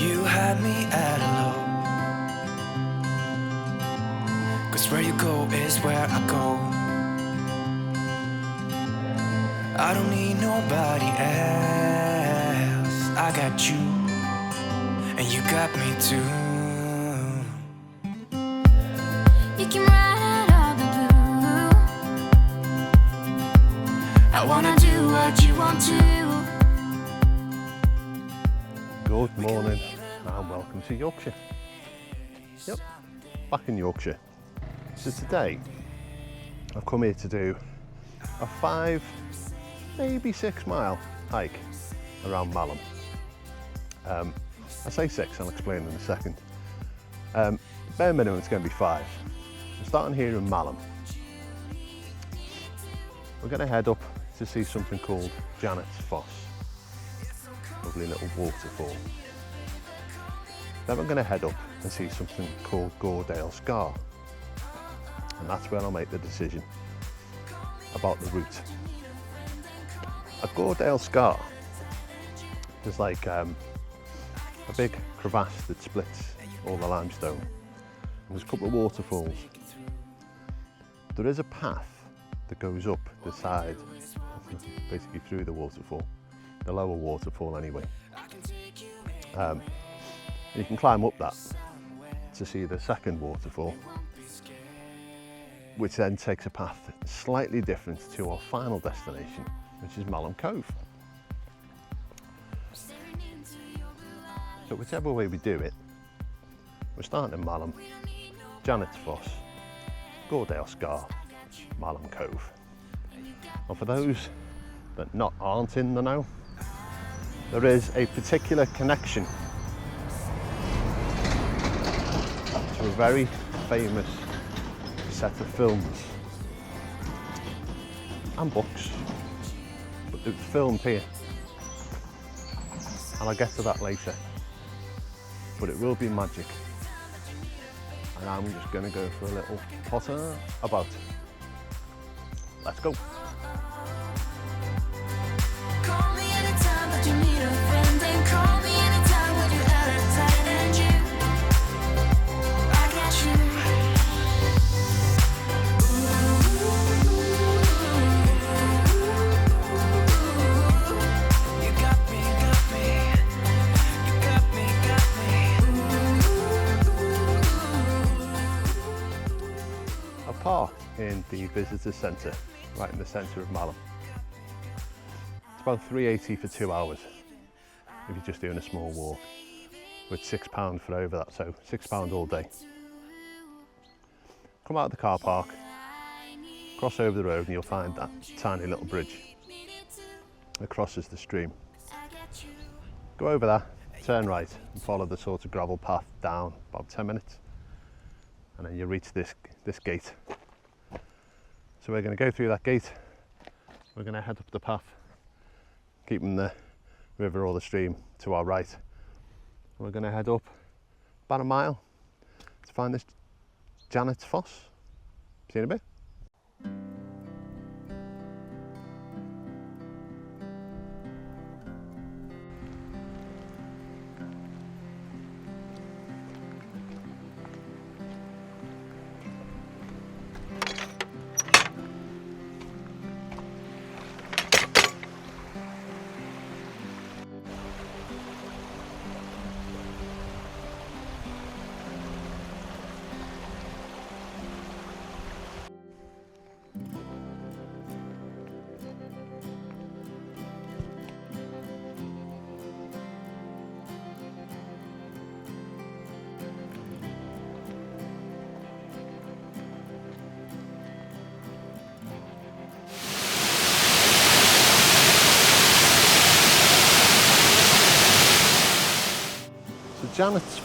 You had me at hello, 'cause where you go is where I go. I don't need nobody else. I got you, and you got me too. You can ride out all the blue. I wanna do what you want to. Good morning and welcome to Yorkshire. Yep, back in Yorkshire. So today I've come here to do a 5, maybe 6 mile hike around Malham. I say 6, I'll explain in a second. Bare minimum it's going to be 5. We're starting here in Malham. We're going to head up to see something called Foss. Lovely little waterfall. Then we're going to head up and see something called Gordale Scar, and that's where I'll make the decision about the route. At Gordale Scar, there's like a big crevasse that splits all the limestone, and there's a couple of waterfalls. There is a path that goes up the side, basically through the waterfall, the lower waterfall anyway. You can climb up that to see the second waterfall, which then takes a path slightly different to our final destination, which is Malham Cove. So whichever way we do it, we're starting in Malham, Foss, Gordale Scar, Malham Cove. And for those that aren't in the know, there is a particular connection to a very famous set of films and books, but it was filmed here, and I'll get to that later, but it will be magic, and I'm just going to go for a little potter about. Let's go. Park in the visitor centre, right in the centre of Malham. It's about $3.80 for 2 hours if you're just doing a small walk, with £6 for over that, so £6 all day. Come out of the car park, cross over the road, and you'll find that tiny little bridge that crosses the stream. Go over that, turn right, and follow the sort of gravel path down about 10 minutes. And then you reach this gate. So we're going to go through that gate, we're going to head up the path, keeping the river or the stream to our right. And we're going to head up about a mile to find this Foss. See you in a bit.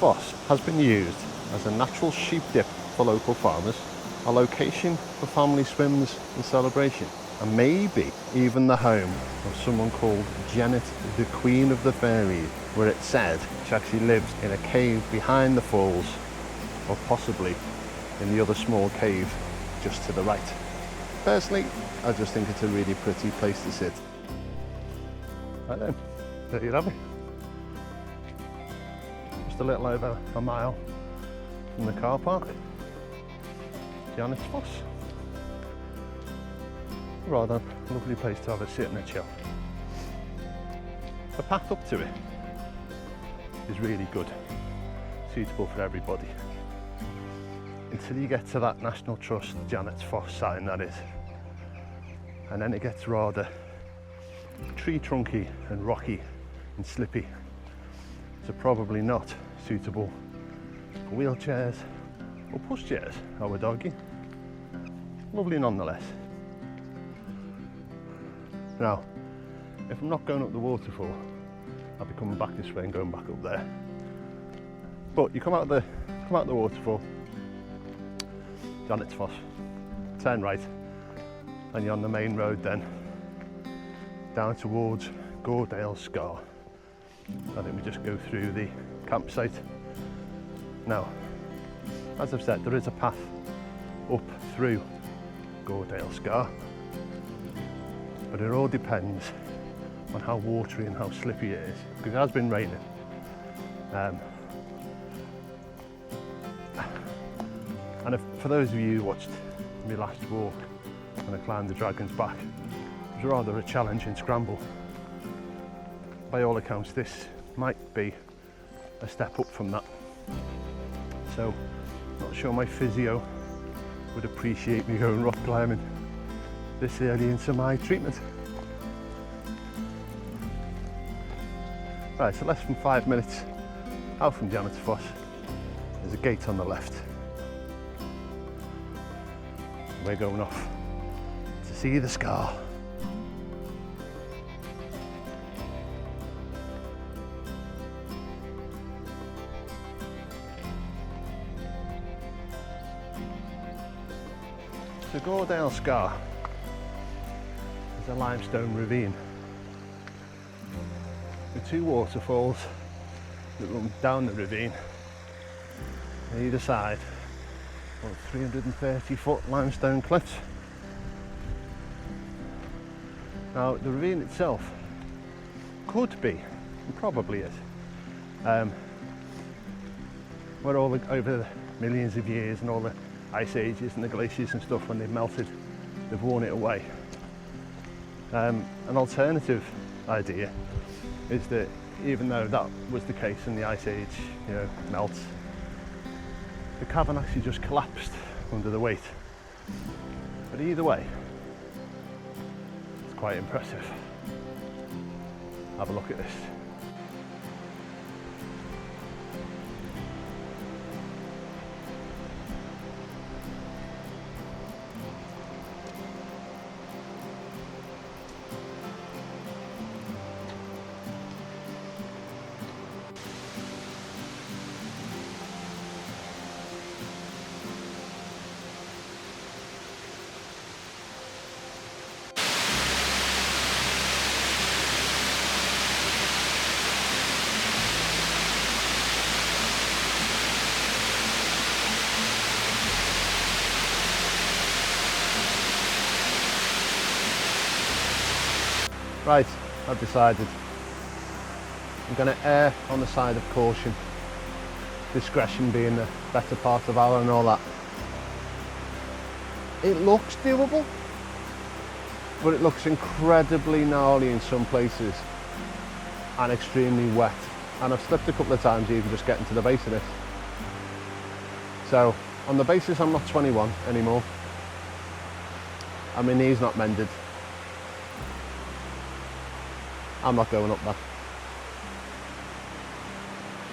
Foss has been used as a natural sheep dip for local farmers, a location for family swims and celebration, and maybe even the home of someone called Janet, the Queen of the Fairies, where it's said she actually lives in a cave behind the falls, or possibly in the other small cave just to the right. Personally, I just think it's a really pretty place to sit. Right then, there you have it. just a little over a mile from the car park. Janet's Foss. Rather lovely place to have a sit and a chill. The path up to it is really good, suitable for everybody. Until you get to that National Trust Janet's Foss sign, that is. And then it gets rather tree trunky and rocky and slippy. So probably not suitable for wheelchairs or pushchairs, I would argue. Lovely nonetheless. Now, if I'm not going up the waterfall, I'll be coming back this way and going back up there. But you come out the waterfall, Janet's Foss, turn right, and you're on the main road then, down towards Gordale Scar. I think we just go through the campsite. Now, as I've said, there is a path up through Gordale Scar, but it all depends on how watery and how slippy it is, because it has been raining. And for those of you who watched my last walk when I climbed the Dragon's Back, it was rather a challenging scramble. By all accounts, this might be a step up from that. So, not sure my physio would appreciate me going rock climbing this early into my treatment. Right, so less than 5 minutes out from Janet's Foss. There's a gate on the left. We're going off to see the Scar. The Gordale Scar is a limestone ravine with two waterfalls that run down the ravine. On either side, 330-foot limestone cliffs. Now, the ravine itself could be, and probably is, where all over the millions of years and all the ice ages and the glaciers and stuff, when they've melted, they've worn it away. An alternative idea is that even though that was the case in the ice age, melts, the cavern actually just collapsed under the weight. But either way, it's quite impressive. Have a look at this. Right, I've decided I'm going to err on the side of caution, discretion being the better part of valor and all that. It looks doable, but it looks incredibly gnarly in some places and extremely wet, and I've slipped a couple of times even just getting to the base of this. So on the basis I'm not 21 anymore and my knee's not mended, I'm not going up there.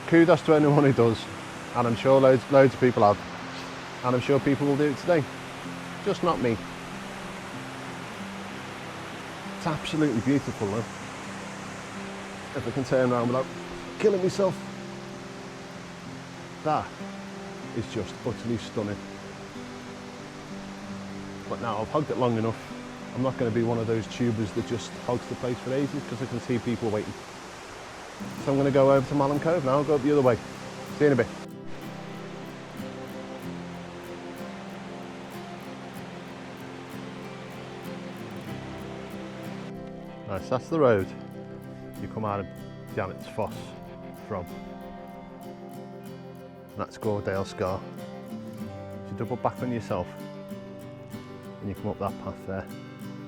Kudos to anyone who does, and I'm sure loads of people have, and I'm sure people will do it today. Just not me. It's absolutely beautiful though. If I can turn around without killing myself. That is just utterly stunning. But now I've hogged it long enough. I'm not going to be one of those tubers that just hogs the place for ages, because I can see people waiting. So I'm going to go over to Malham Cove now. I'll go up the other way. See you in a bit. Right, so that's the road you come out of Janet's Foss from. and that's Gordale Scar. So you double back on yourself and you come up that path there.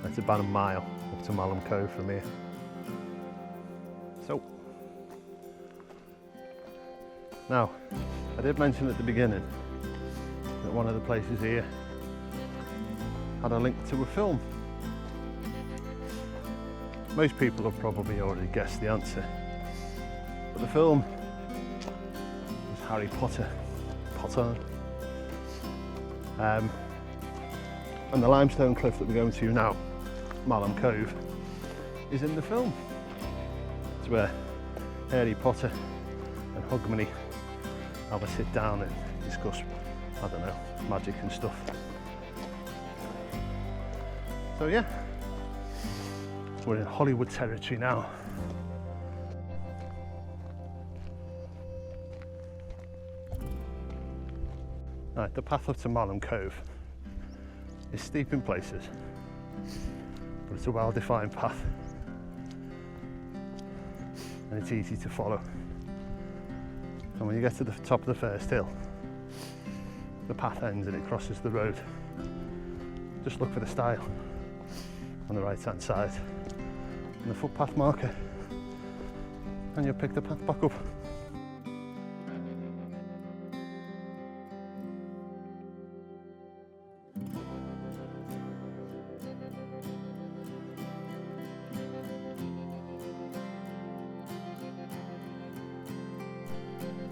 That's about a mile up to Malham Cove from here. So, now, I did mention at the beginning that one of the places here had a link to a film. Most people have probably already guessed the answer, but the film is Harry Potter. And the limestone cliff that we're going to now, Malham Cove, is in the film. It's where Harry Potter and Hermione have a sit down and discuss, I don't know, magic and stuff. So yeah, we're in Hollywood territory now. Right, the path up to Malham Cove is steep in places, but it's a well-defined path and it's easy to follow. And when you get to the top of the first hill, the path ends and it crosses the road. Just look for the stile on the right hand side and the footpath marker, and you'll pick the path back up.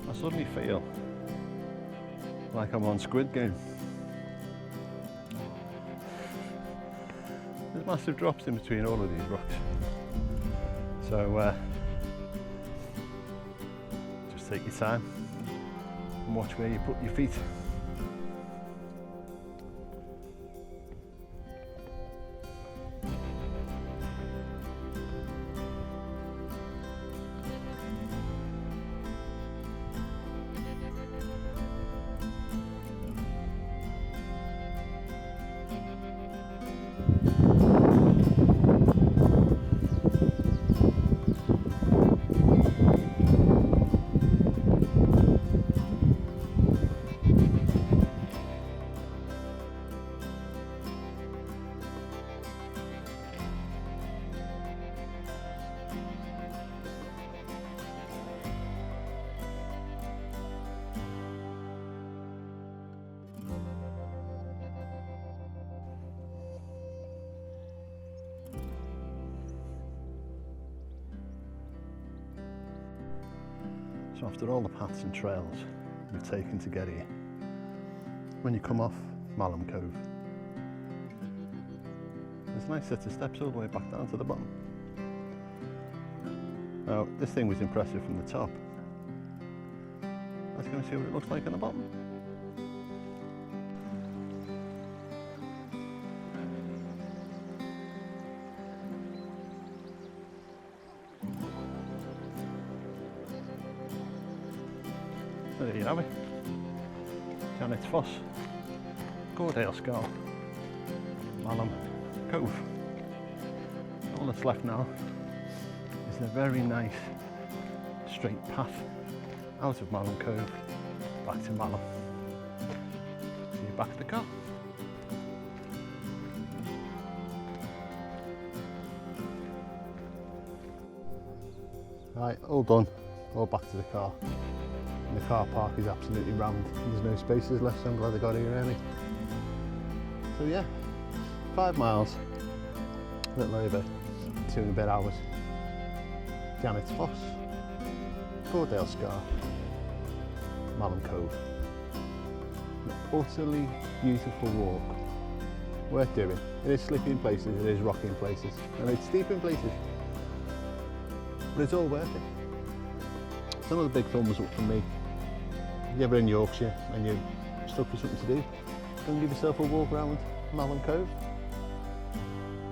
I suddenly feel like I'm on Squid Game. There's massive drops in between all of these rocks. So just take your time and watch where you put your feet. So after all the paths and trails we've taken to get here, when you come off Malham Cove, there's a nice set of steps all the way back down to the bottom. Now, this thing was impressive from the top. Let's go and see what it looks like on the bottom. So there you have it. Janet's Foss, Gordale Scar, Malham Cove. All that's left now is a very nice straight path out of Malham Cove back to Malham. See you back at the car. Right, all done, all back to the car. And the car park is absolutely rammed. There's no spaces left, so I'm glad I got here early. So yeah, 5 miles, a little over 2 and a bit hours. Janet's Foss, Gordale Scar, Malham Cove. An utterly beautiful walk, worth doing. It is slippy in places, it is rocky in places, and it's steep in places, but it's all worth it. It's another big thumbs up from me. If you're ever in Yorkshire and you're stuck for something to do, go and give yourself a walk around Malham Cove.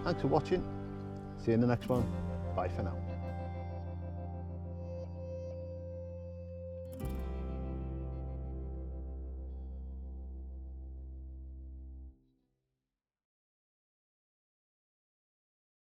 Thanks for watching. See you in the next one. Bye for now.